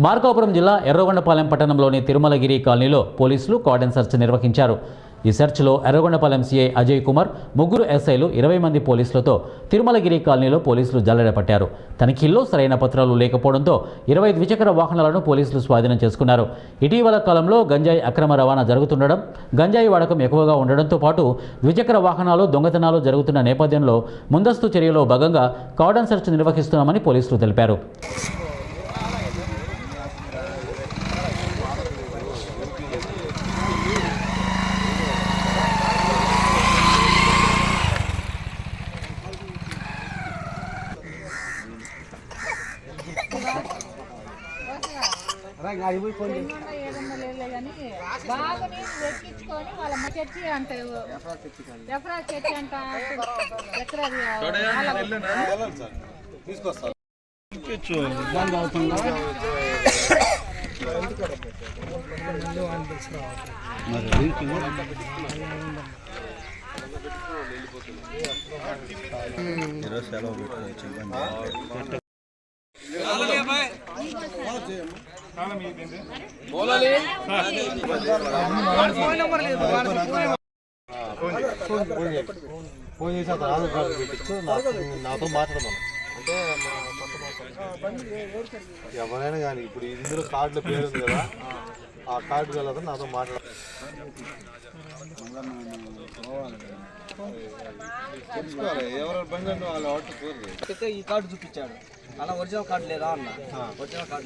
మార్కాపురం జిల్లా ఎర్రగొండపాలెం పట్టణంలోని తిరుమలగిరి కాలనీలో పోలీసులు కార్డన్ సెర్చ్ నిర్వహించారు. ఈ సెర్చ్లో ఎర్రగొండపాలెం సీఐ అజయ్ కుమార్, ముగ్గురు ఎస్ఐలు 20 మంది పోలీసులతో తిరుమలగిరి కాలనీలో పోలీసులు జల్లెడ పట్టారు. తనిఖీల్లో సరైన పత్రాలు లేకపోవడంతో 20 ద్విచక్ర వాహనాలను పోలీసులు స్వాధీనం చేసుకున్నారు. ఇటీవల కాలంలో గంజాయి అక్రమ రవాణా జరుగుతుండడం, గంజాయి వాడకం ఎక్కువగా ఉండడంతో పాటు ద్విచక్ర వాహనాలు దొంగతనాలు జరుగుతున్న నేపథ్యంలో ముందస్తు చర్యలో భాగంగా కార్డన్ సెర్చ్ నిర్వహిస్తున్నామని పోలీసులు తెలిపారు. ఫోన్ చేసి అతను ఆధార్ కార్డు పెట్టించు, నాతో మాట్లాడమను. అంటే ఎవరైనా కానీ ఇప్పుడు ఇందులో కార్డులో పేరు ఉంది కదా, ఆ కార్డు వెళ్ళదు నాతో మాట్లాడ. ఈ కార్డు చూపించాడు అలా ఒరిజినల్ కార్డు లేదా అన్న ఒరిజినల్ కార్డు